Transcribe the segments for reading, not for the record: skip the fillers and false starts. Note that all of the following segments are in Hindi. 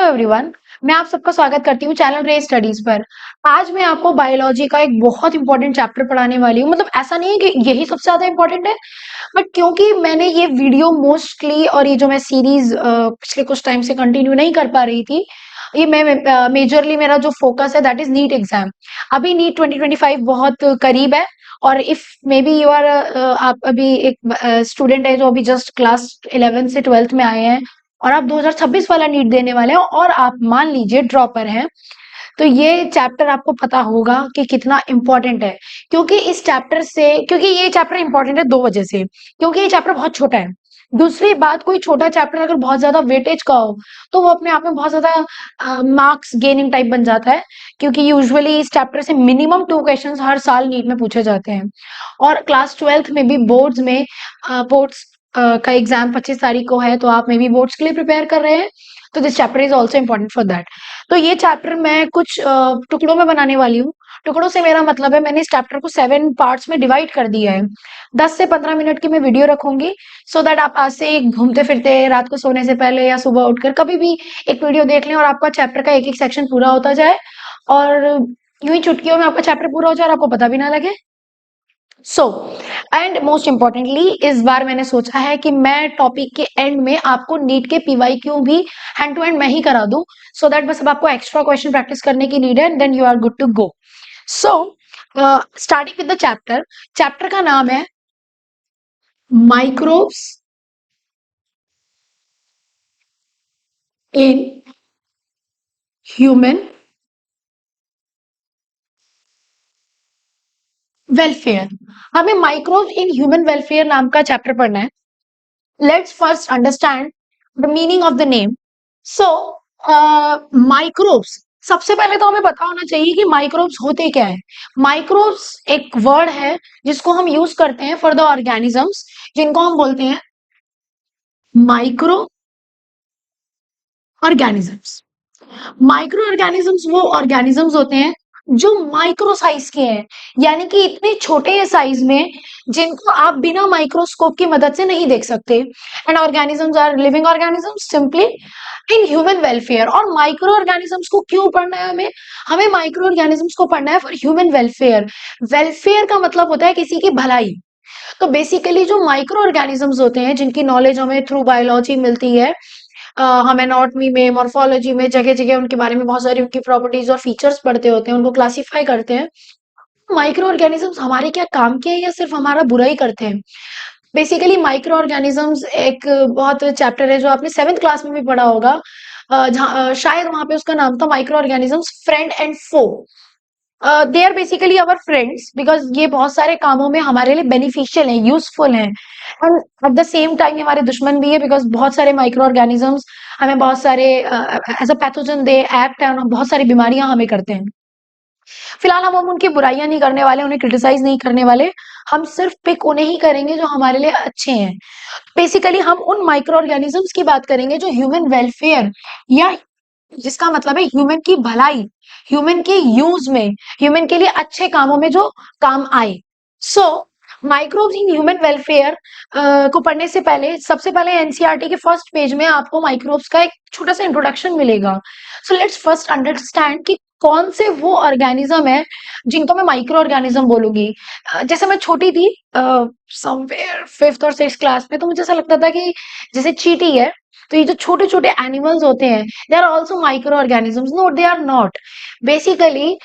एवरीवन, मैं आप सबका स्वागत करती हूँ चैनल रे स्टडीज पर। आज मैं आपको बायोलॉजी का एक बहुत इंपॉर्टेंट चैप्टर पढ़ाने वाली हूँ। मतलब ऐसा नहीं है कि यही सबसे ज्यादा इंपॉर्टेंट है, बट क्योंकि मैंने ये वीडियो मोस्टली और ये जो मैं सीरीज पिछले कुछ टाइम से कंटिन्यू नहीं कर पा रही थी, ये मैं मेजरली मेरा जो फोकस है दैट इज नीट एग्जाम। अभी नीट 2025 बहुत करीब है, और if maybe you are आप अभी एक स्टूडेंट है जो अभी जस्ट क्लास 11 से 12th में आए हैं, और आप 2026 वाला नीट देने वाले हो, और आप मान लीजिए ड्रॉपर हैं, तो ये चैप्टर आपको पता होगा कि कितना इंपॉर्टेंट है। क्योंकि इस चैप्टर से, क्योंकि ये चैप्टर इंपॉर्टेंट है दो वजह से। क्योंकि ये चैप्टर बहुत छोटा है। दूसरी बात, कोई छोटा चैप्टर अगर बहुत ज्यादा वेटेज का हो तो वो अपने आप में बहुत ज्यादा मार्क्स गेनिंग टाइप बन जाता है। क्योंकि यूजुअली इस चैप्टर से मिनिमम 2 क्वेश्चंस हर साल नीट में पूछे जाते हैं। और क्लास 12th में भी बोर्ड्स में बोर्ड्स का एग्जाम 25 तारीख को है, तो आप मे बी बोर्ड्स के लिए प्रिपेयर कर रहे हैं, तो this chapter is also important for that. तो ये चैप्टर मैं कुछ टुकड़ों में बनाने वाली हूँ। टुकड़ों से मेरा मतलब है, मैंने इस चैप्टर को 7 पार्ट्स में डिवाइड कर दिया है। 10 से 15 मिनट की मैं वीडियो रखूंगी, सो दैट आप आज से घूमते फिरते रात को सोने से पहले या सुबह उठकर कभी भी एक वीडियो देख लें, और आपका चैप्टर का एक एक सेक्शन पूरा होता जाए, और यूं ही चुटकियों में आपका चैप्टर पूरा हो जाए और आपको पता भी ना लगे। सो एंड मोस्ट इम्पोर्टेंटली, इस बार मैंने सोचा है कि मैं टॉपिक के एंड में आपको नीट के पीवाईक्यू भी हैंड टू हैंड मैं ही करा दूं, सो दैट बस अब आपको एक्स्ट्रा क्वेश्चन प्रैक्टिस करने की नीड है, then you are good to go. So starting with the chapter. Chapter का नाम है माइक्रोब्स इन ह्यूमन वेलफेयर। हमें माइक्रोब्स इन ह्यूमन वेलफेयर नाम का चैप्टर पढ़ना है। Let's first understand the meaning of the name. So, microbes, सबसे पहले तो हमें पता होना चाहिए कि माइक्रोब्स होते क्या है। माइक्रोब्स एक वर्ड है जिसको हम यूज करते हैं फॉर द ऑर्गेनिजम्स, जिनको हम बोलते हैं माइक्रो ऑर्गेनिजम्स। माइक्रो ऑर्गेनिजम्स वो ऑर्गेनिजम्स होते हैं जो माइक्रो साइज के हैं, यानी कि इतने छोटे साइज में जिनको आप बिना माइक्रोस्कोप की मदद से नहीं देख सकते। And organisms are living organisms simply in human welfare. और माइक्रो ऑर्गेनिजम्स को क्यों पढ़ना है हमें? हमें माइक्रो ऑर्गेनिजम्स को पढ़ना है फॉर ह्यूमन वेलफेयर। वेलफेयर का मतलब होता है किसी की भलाई। तो बेसिकली जो माइक्रो ऑर्गेनिजम्स होते हैं, जिनकी नॉलेज हमें थ्रू बायोलॉजी मिलती है, हम एनाटॉमी में, मॉर्फोलॉजी में जगह जगह उनके बारे में बहुत सारी उनकी प्रॉपर्टीज और फीचर्स पढ़ते होते हैं, उनको क्लासिफाई करते हैं। माइक्रो ऑर्गेनिजम्स हमारे क्या काम के हैं या सिर्फ हमारा बुरा ही करते हैं? बेसिकली माइक्रो ऑर्गेनिजम्स एक बहुत चैप्टर है जो आपने 7th क्लास में भी पढ़ा होगा, शायद वहां पे उसका नाम था micro organisms friend and foe. They are basically our friends, because ये बहुत सारे कामों में हमारे लिए बेनिफिशियल है, यूजफुल है। And at the same time हमारे दुश्मन भी है, बिकॉज बहुत सारे माइक्रो ऑर्गेनिजम्स हमें बहुत सारे as a pathogen they act है, बहुत सारी बीमारियां हमें करते हैं। फिलहाल हम उनकी बुराइयां नहीं करने वाले, उन्हें क्रिटिसाइज नहीं करने वाले। हम सिर्फ पिक उन्हें ही करेंगे जो हमारे लिए अच्छे हैं। बेसिकली हम उन माइक्रो ऑर्गेनिजम्स की बात करेंगे जो ह्यूमन वेलफेयर, या जिसका मतलब है ह्यूमन की भलाई, ह्यूमन के यूज में, ह्यूमन के लिए अच्छे कामों में जो काम आए। सो माइक्रोब्स इन ह्यूमन वेलफेयर को पढ़ने से पहले, सबसे पहले एनसीईआरटी के फर्स्ट पेज में आपको माइक्रोब्स का एक छोटा सा इंट्रोडक्शन मिलेगा। सो लेट्स फर्स्ट अंडरस्टैंड कि कौन से वो ऑर्गेनिज्म है जिनको मैं माइक्रो ऑर्गेनिज्म बोलूंगी। जैसे मैं छोटी थी, समवेयर 5th और 6th क्लास में, तो मुझे ऐसा लगता था कि जैसे चींटी है, तो ये जो छोटे छोटे एनिमल्स होते हैं, they are also micro organisms. No, they are not. Basically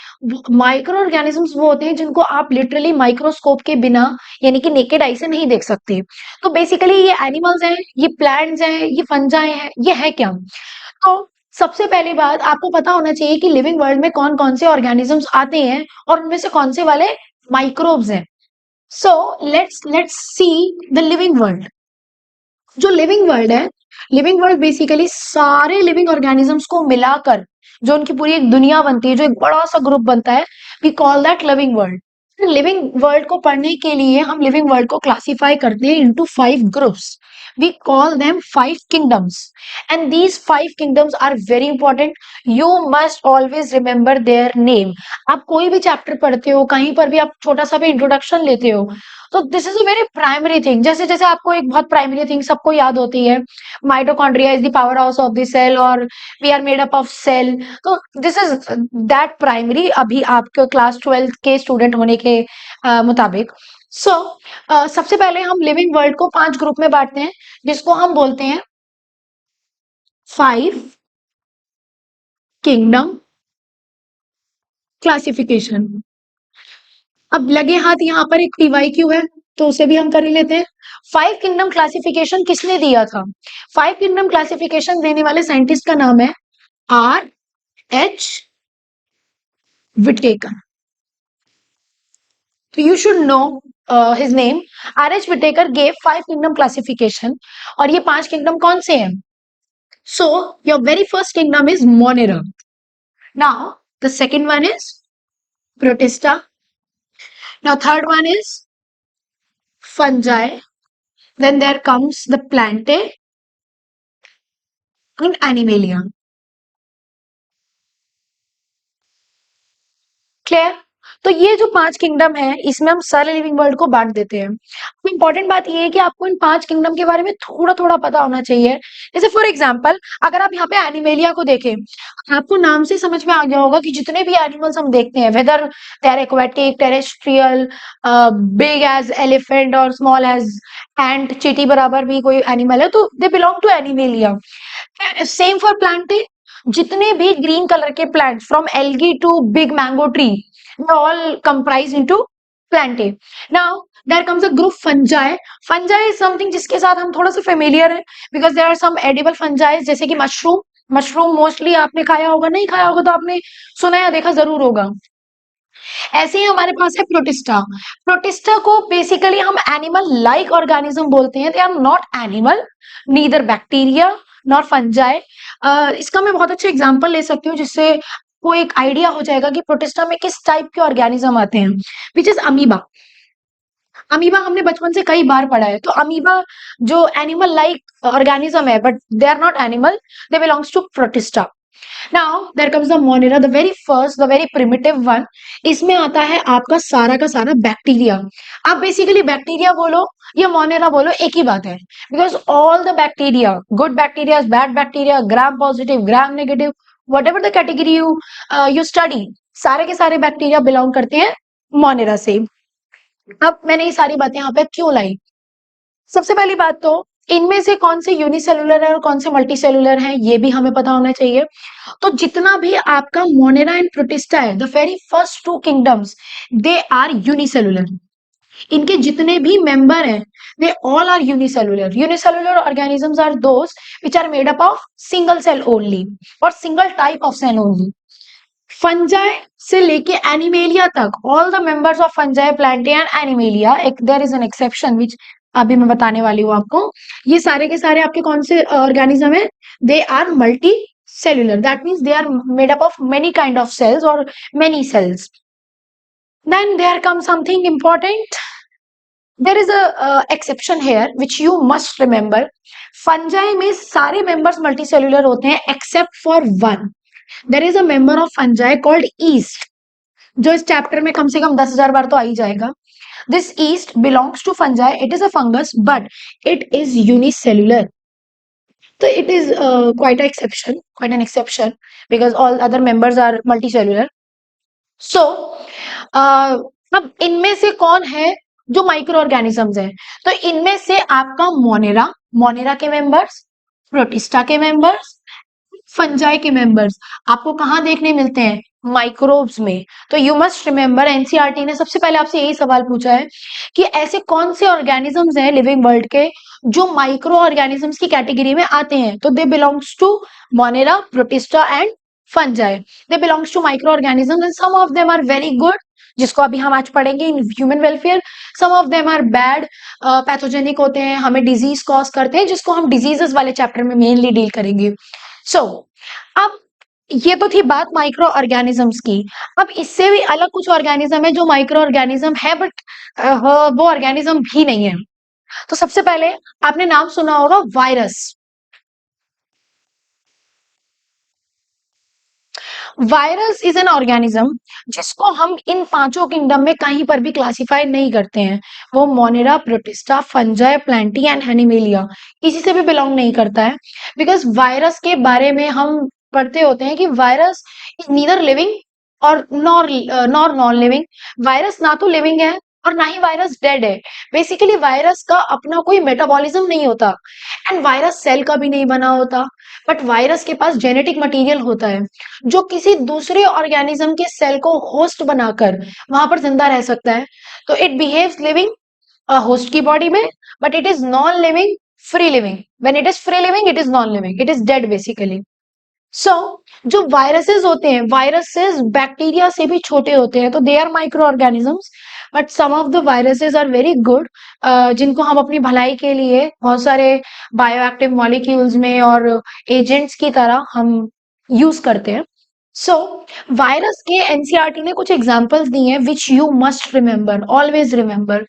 micro organisms वो होते हैं जिनको आप लिटरली माइक्रोस्कोप के बिना, यानी कि नेकेड आई से नहीं देख सकते। तो बेसिकली ये एनिमल्स हैं, ये प्लांट्स हैं, ये फंजाई हैं, ये है क्या? तो सबसे पहली बात आपको पता होना चाहिए कि लिविंग वर्ल्ड में कौन कौन से ऑर्गेनिजम्स आते हैं, और उनमें से कौन से वाले माइक्रोब्स हैं। So let's see the living world. जो लिविंग वर्ल्ड है, लिविंग वर्ल्ड बेसिकली सारे लिविंग ऑर्गेनिजम्स को मिलाकर जो उनकी पूरी एक दुनिया बनती है, जो एक बड़ा सा ग्रुप बनता है, we call that living world. Living world को पढ़ने के लिए हम लिविंग वर्ल्ड को क्लासिफाई करते हैं into 5 groups. We call them five kingdoms, and these five kingdoms are very important. You must always remember their name. आप कोई भी चैप्टर पढ़ते हो, कहीं पर भी आप छोटा सा भी इंट्रोडक्शन लेते हो, तो this is a very primary thing. जैसे जैसे आपको एक बहुत प्राइमरी थिंग सबको याद होती है, mitochondria is the powerhouse of the cell, और we are made up of cell. तो दिस इज दैट प्राइमरी अभी आपके क्लास 12 के स्टूडेंट होने के मुताबिक. सो सबसे पहले हम लिविंग वर्ल्ड को 5 ग्रुप में बांटते हैं, जिसको हम बोलते हैं 5 किंगडम क्लासिफिकेशन. अब लगे हाथ यहाँ पर एक पीवाईक्यू है, तो उसे भी हम कर ही लेते हैं. 5 किंगडम क्लासिफिकेशन किसने दिया था? 5 किंगडम क्लासिफिकेशन देने वाले साइंटिस्ट का नाम है R.H. विटेकर. तो you should know his name. R.H. Whittaker gave 5 kingdom classification. और ये 5 किंगडम कौन से हैं? So your very first kingdom is Monera. Now the second one is Protista. Now third one is Fungi. Then there comes the Plantae and Animalia. Clear? तो ये जो 5 किंगडम है, इसमें हम सारे लिविंग वर्ल्ड को बांट देते हैं. तो इंपॉर्टेंट बात ये है कि आपको इन 5 किंगडम के बारे में थोड़ा थोड़ा पता होना चाहिए. जैसे फॉर एग्जाम्पल, अगर आप यहाँ पे एनिमेलिया को देखें, आपको नाम से समझ में आ गया होगा कि जितने भी एनिमल्स हम देखते हैं, whether they are aquatic, terrestrial, big as elephant और स्मॉल एज एंट, चींटी बराबर भी कोई एनिमल है, तो they belong to Animalia. Same for plant. जितने भी ग्रीन कलर के plant from algae to big mango tree, all comprised into plantae. Now there comes a group fungi. Fungi is something जिसके साथ हम थोड़ा सा familiar है, because there are some edible fungi, जैसे कि मशरूम. मशरूम मोस्टली आपने खाया होगा, नहीं खाया होगा तो आपने सुना या देखा जरूर होगा. ऐसे ही हमारे पास है प्रोटिस्टा. प्रोटिस्टा को बेसिकली हम एनिमल लाइक ऑर्गेनिज्म बोलते हैं. They are not animal, neither bacteria not fungi. इसका मैं बहुत अच्छा एग्जांपल ले सकती हूँ, जिससे को एक आइडिया हो जाएगा कि प्रोटिस्टा में किस टाइप के ऑर्गेनिज्म आते हैं, विच इज अमीबा. अमीबा हमने बचपन से कई बार पढ़ा है. तो अमीबा जो एनिमल लाइक ऑर्गेनिज्म है, but they are not animal, they belongs to Protista. Now there comes the Monera, the very first, the very primitive one. इसमें आता है आपका का सारा बैक्टीरिया. आप बेसिकली बैक्टीरिया बोलो या मोनेरा बोलो, एक ही बात है. Because all the bacteria, good bacteria, bad bacteria, gram positive, gram negative, what ever the category you study, सारे के सारे बैक्टीरिया बिलोंग करते हैं मोनेरा से. अब मैंने ये सारी बातें यहाँ पे क्यों लाई? सबसे पहली बात तो इनमें से कौन से यूनिसेलुलर है और कौन से मल्टीसेलुलर हैं, ये भी हमें पता होना चाहिए. तो जितना भी आपका मोनेरा एंड प्रोटिस्टा है, the very first 2 kingdoms, they are unicellular. इनके जितने भी मेंबर हैं, they all are unicellular. Unicellular organisms are those which are made up of single cell only और single type of cell only. Fungi से लेके एनिमेलिया तक, all the members of Fungi, Plantae and Animalia, एक there is an exception which अभी मैं बताने वाली हूँ आपको. ये सारे के सारे आपके कौन से ऑर्गेनिज्म है? They are multicellular. That means they are made up of many kind of cells और many cells. Then there comes something important. There is a exception here which you must remember. Fungi में सारे members multicellular होते हैं except for one. There is a member of fungi called yeast, जो इस चैप्टर में कम से कम 10,000 बार तो आ ही जाएगा. This yeast belongs to fungi. It is a fungus, but it is unicellular. So it is quite an exception, because all other members are multicellular. So अब इनमें से कौन है जो माइक्रो ऑर्गेनिजम्स है? तो इनमें से आपका मोनेरा के मेंबर्स, प्रोटिस्टा के मेंबर्स, फंजाई के मेंबर्स आपको कहाँ देखने मिलते हैं? माइक्रोब्स में. तो यू मस्ट रिमेंबर, एनसीईआरटी ने सबसे पहले आपसे यही सवाल पूछा है कि ऐसे कौन से ऑर्गेनिजम्स हैं लिविंग वर्ल्ड के जो माइक्रो ऑर्गेनिजम्स की कैटेगरी में आते हैं. तो they belongs to Monera, Protista and fungi. They belongs to micro organisms and some of them are very good, जिसको अभी हम आज पढ़ेंगे in human welfare. Some of them are bad, pathogenic होते हैं, हमें डिजीज कॉज करते हैं, जिसको हम डिजीजेस वाले चैप्टर में मेनली डील करेंगे. सो अब ये तो थी बात माइक्रो ऑर्गेनिजम्स की. अब इससे भी अलग कुछ ऑर्गेनिज्म है जो माइक्रो ऑर्गेनिज्म है, बट वो ऑर्गेनिज्म भी नहीं है. तो सबसे पहले आपने नाम सुना होगा virus. Virus is an organism जिसको हम इन पांचों किंगडम में कहीं पर भी क्लासिफाई नहीं करते हैं। वो Monera, protista, fungi, Plantae and animalia किसी से भी बिलोंग नहीं करता है। बिकॉज वायरस के बारे में हम पढ़ते होते हैं कि वायरस इज नीदर लिविंग और नॉर नॉन लिविंग। वायरस ना तो लिविंग है और ना ही वायरस डेड है। बेसिकली वायरस का अपना कोई मेटाबॉलिज्म नहीं होता एंड वायरस सेल का भी नहीं बना होता। बट वायरस के पास जेनेटिक मटेरियल होता है जो किसी दूसरे ऑर्गेनिज्म के सेल को होस्ट बनाकर वहां पर जिंदा रह सकता है। तो इट बिहेव्स लिविंग होस्ट की बॉडी में, but it is non living free living. When it is free living it is non living, it is dead basically. So जो वायरसेस होते हैं, वायरसेस बैक्टीरिया से भी छोटे होते हैं, तो they are micro organisms. But some of the viruses are very good, जिनको हम अपनी भलाई के लिए बहुत सारे बायो एक्टिव मॉलिक्यूल्स में और एजेंट्स की तरह हम यूज करते हैं। सो वायरस के एनसीईआरटी ने कुछ एग्जांपल्स दी हैं which you must remember, always remember.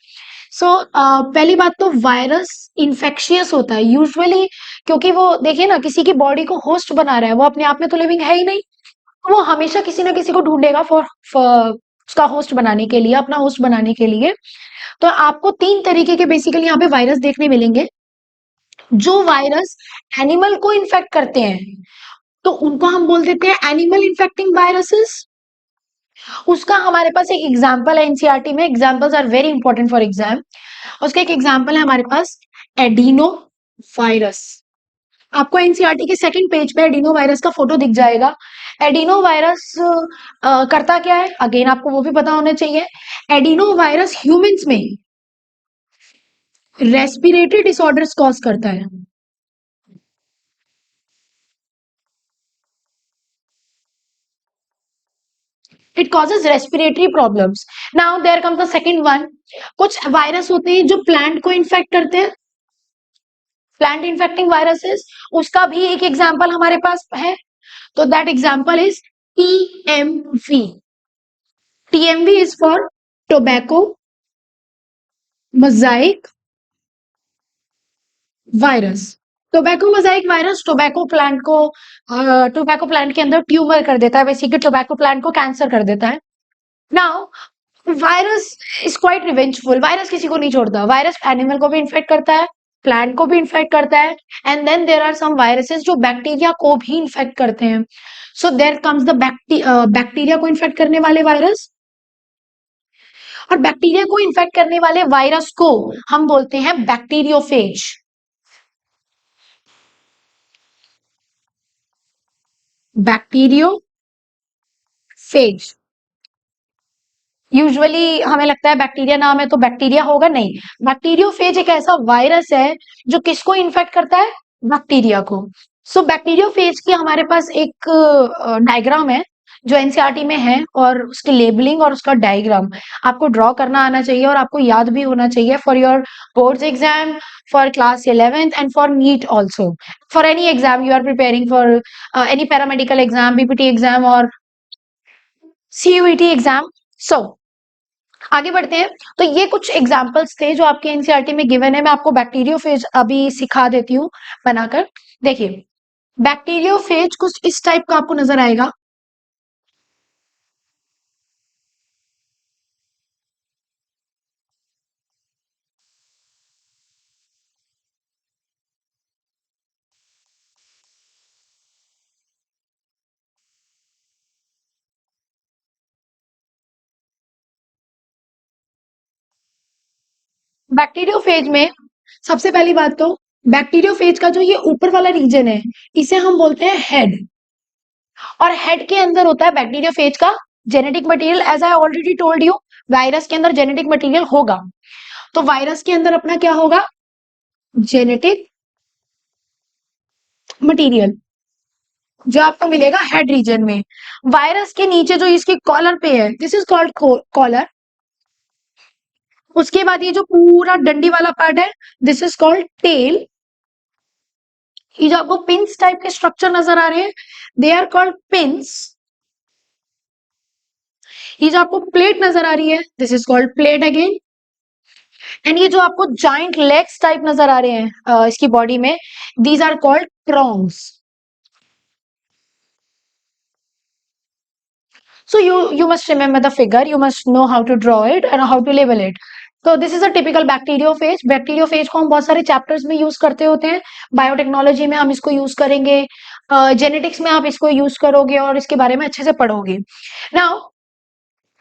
So पहली बात तो वायरस इन्फेक्शियस होता है यूजुअली, क्योंकि वो देखिए ना किसी की बॉडी को होस्ट बना रहा है, वो अपने आप में तो लिविंग है ही नहीं। वो हमेशा किसी ना किसी को ढूंढेगा फॉर उसका होस्ट बनाने के लिए, अपना होस्ट बनाने के लिए। तो आपको तीन तरीके के बेसिकली यहाँ पे वायरस देखने मिलेंगे। जो वायरस एनिमल को इन्फेक्ट करते हैं तो उनको हम बोल देते हैं एनिमल इन्फेक्टिंग वायरसेस। उसका हमारे पास एक एग्जाम्पल है एनसीईआरटी में, examples are very important for exam. उसका एक एग्जाम्पल है हमारे पास एडिनो वायरस। आपको एनसीईआरटी के सेकंड पेज पे एडिनो वायरस का फोटो दिख जाएगा। एडिनो वायरस करता क्या है, अगेन आपको वो भी पता होना चाहिए। एडिनो वायरस ह्यूमंस में रेस्पिरेटरी डिसऑर्डर्स कॉज करता है। It causes respiratory problems. Now there comes the second one. कुछ वायरस होते हैं जो प्लांट को इन्फेक्ट करते हैं, प्लांट इन्फेक्टिंग वायरसेस। उसका भी एक एग्जाम्पल हमारे पास है, तो that example is TMV. TMV is for tobacco Mosaic virus. Tobacco Mosaic virus tobacco plant के अंदर ट्यूमर कर देता है, बेसिकली टोबैको प्लांट को कैंसर कर देता है। Now virus is quite revengeful. Virus किसी को नहीं छोड़ता, वायरस एनिमल को भी इन्फेक्ट करता है, प्लांट को भी इन्फेक्ट करता है, and then there are some viruses जो बैक्टीरिया को भी इन्फेक्ट करते हैं। So there comes the bacteria को इन्फेक्ट करने वाले वायरस। और बैक्टीरिया को इन्फेक्ट करने वाले वायरस को हम बोलते हैं बैक्टीरियोफेज। बैक्टीरियोफेज। यूजुअली हमें लगता है बैक्टीरिया नाम है तो बैक्टीरिया होगा, नहीं। बैक्टीरियोफेज एक ऐसा वायरस है जो किसको इन्फेक्ट करता है, बैक्टीरिया को। सो बैक्टीरियोफेज की हमारे पास एक डायग्राम है जो एनसीईआरटी में है, और उसकी लेबलिंग और उसका डायग्राम आपको ड्रॉ करना आना चाहिए और आपको याद भी होना चाहिए for your boards exam, for class 11th and for NEET also, for any exam you are preparing for, any paramedical exam, BPT exam और सीयूईटी एग्जाम। सो आगे बढ़ते हैं। तो ये कुछ एग्जाम्पल्स थे जो आपके एनसीईआरटी में गिवन है। मैं आपको बैक्टीरियोफेज अभी सिखा देती हूँ बनाकर। देखिए बैक्टीरियोफेज कुछ इस टाइप का आपको नजर आएगा। बैक्टीरियोफेज में सबसे पहली बात तो बैक्टीरियोफेज का जो ये ऊपर वाला रीजन है इसे हम बोलते हैं हेड। और हेड के अंदर होता है बैक्टीरियोफेज का genetic material. As I already told you, virus के अंदर जेनेटिक मटेरियल होगा। तो वायरस के अंदर अपना क्या होगा, जेनेटिक मटेरियल जो आपको मिलेगा हेड रीजन में। वायरस के नीचे जो इसके कॉलर पे है दिस इज कॉल्ड कॉलर। उसके बाद ये जो पूरा डंडी वाला पार्ट है दिस इज कॉल्ड टेल। ये जो आपको पिंस टाइप के स्ट्रक्चर नजर आ रहे हैं दे आर कॉल्ड पिंस। ये जो आपको प्लेट नजर आ रही है this is called plate again. And ये जो आपको जाइंट लेग्स टाइप नजर आ रहे हैं इसकी बॉडी में, these are called prawns. So you must remember the figure, you must know how to draw it and how to label it. So this is a typical bacteriophage. Bacteriophage को हम बहुत सारे चैप्टर्स में यूज करते होते हैं. बायोटेक्नोलॉजी में हम इसको यूज करेंगे, जेनेटिक्स में आप इसको यूज करोगे और इसके बारे में अच्छे से पढ़ोगे. नाउ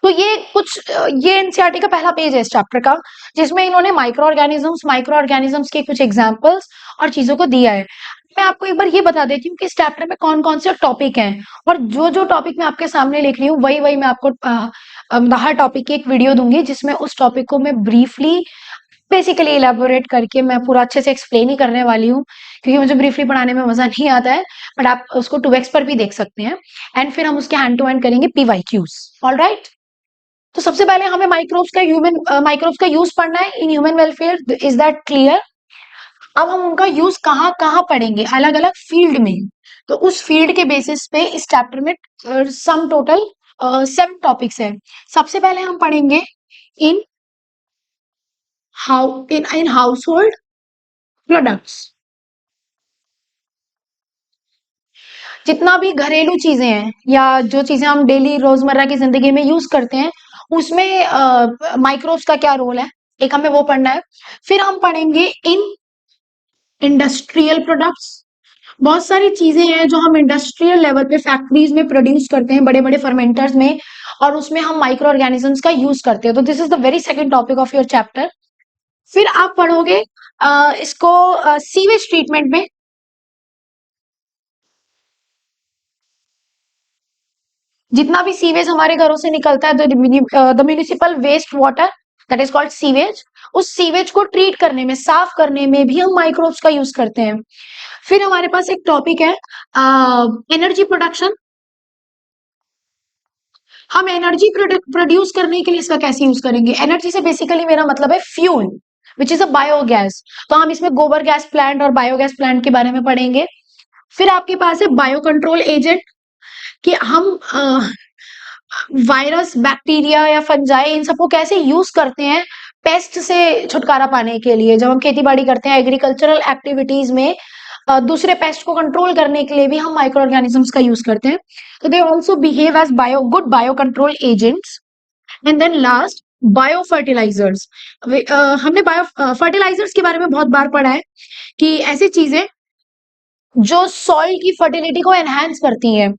तो ये कुछ ये एनसीईआरटी का पहला पेज है इस चैप्टर का, जिसमें इन्होंने माइक्रो ऑर्गेनिजम्स के कुछ एग्जांपल्स और चीजों को दिया है. मैं आपको एक बार ये बता देती हूँ कि इस चैप्टर में कौन कौन से टॉपिक हैं, और जो जो टॉपिक मैं आपके सामने लिख रही हूँ वही वही मैं आपको हर टॉपिक की एक वीडियो दूंगी, जिसमें उस टॉपिक को मैं ब्रीफली बेसिकली इलेबोरेट करके मैं पूरा अच्छे से एक्सप्लेन ही करने वाली हूँ, क्योंकि मुझे ब्रीफली पढ़ाने में मजा नहीं आता है. बट आप उसको 2x पर भी देख सकते हैं, एंड फिर हम उसके हैंड टू हैंड करेंगे PYQs. All right. तो सबसे पहले हमें माइक्रोब्स का यूज पढ़ना है इन human welfare. Is that clear? अब हम उनका यूज कहाँ कहाँ पढ़ेंगे, अलग अलग फील्ड में. तो उस फील्ड के बेसिस पे इस चैप्टर में सम टोटल 7 टॉपिक्स है. सबसे पहले हम पढ़ेंगे इन इन हाउस होल्ड प्रोडक्ट्स. जितना भी घरेलू चीजें हैं या जो चीजें हम डेली रोजमर्रा की जिंदगी में यूज करते हैं, उसमें माइक्रोब्स का क्या रोल है, एक हमें वो पढ़ना है. फिर हम पढ़ेंगे इन इंडस्ट्रियल प्रोडक्ट्स. बहुत सारी चीजें हैं जो हम इंडस्ट्रियल लेवल पे फैक्ट्रीज में प्रोड्यूस करते हैं, बड़े बड़े फर्मेंटर्स में, और उसमें हम माइक्रो ऑर्गेनिजम्स का यूज करते हैं. तो this is the very second topic of your chapter. फिर आप पढ़ोगे इसको सीवेज ट्रीटमेंट में. जितना भी सीवेज हमारे घरों से निकलता है, the municipal waste water that is called sewage, उस सीवेज को ट्रीट करने में, साफ करने में भी हम माइक्रोब्स का यूज करते हैं. फिर हमारे पास एक टॉपिक है एनर्जी प्रोडक्शन. हम एनर्जी प्रोड्यूस करने के लिए इसका कैसे यूज करेंगे. एनर्जी से बेसिकली मेरा मतलब है fuel, which is a biogas. तो हम इसमें गोबर गैस प्लांट और बायोगैस प्लांट के बारे में पढ़ेंगे. फिर आपके पास है बायो कंट्रोल एजेंट, कि हम वायरस, बैक्टीरिया या फंजाई, इन सबको कैसे यूज करते हैं पेस्ट से छुटकारा पाने के लिए. जब हम खेती बाड़ी करते हैं, एग्रीकल्चरल एक्टिविटीज में दूसरे पेस्ट को कंट्रोल करने के लिए भी हम माइक्रो ऑर्गेनिजम्स का यूज करते हैं. तो they also behave as good bio control agents. And then last, bio fertilizers. हमने बायो फर्टिलाइजर्स के बारे में बहुत बार पढ़ा है कि ऐसी चीजें जो सॉइल की फर्टिलिटी को एनहांस करती हैं,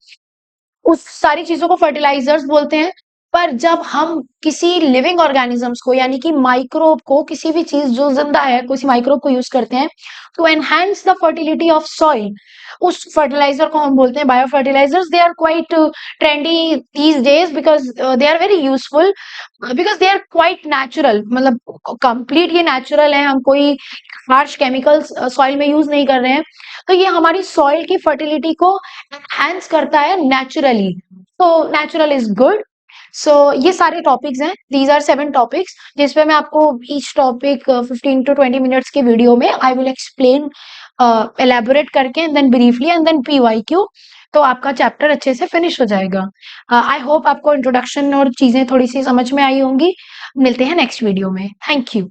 उस सारी चीजों को फर्टिलाइजर्स बोलते हैं. पर जब हम किसी लिविंग ऑर्गेनिजम्स को, यानी कि माइक्रोब को, किसी भी चीज जो जिंदा है, किसी माइक्रोब को यूज करते हैं to enhance the fertility of soil, उस फर्टिलाइजर को हम बोलते हैं bio fertilizers. They are quite trendy these days because they are very useful, because they are quite natural. मतलब कंप्लीट ये नेचुरल है, हम कोई हार्श केमिकल्स सॉइल में यूज नहीं कर रहे हैं. तो ये हमारी सॉइल की फर्टिलिटी को एनहांस करता है नेचुरली. तो नेचुरल इज गुड. सो ये सारे टॉपिक्स हैं, दीज आर 7 टॉपिक्स, जिसपे मैं आपको ईच टॉपिक 15 to 20 मिनट्स के वीडियो में आई विल एक्सप्लेन, एलैबोरेट करके, and then briefly, and then PYQ. तो आपका चैप्टर अच्छे से फिनिश हो जाएगा. आई होप आपको इंट्रोडक्शन और चीजें थोड़ी सी समझ में आई होंगी. मिलते हैं नेक्स्ट वीडियो में. Thank you.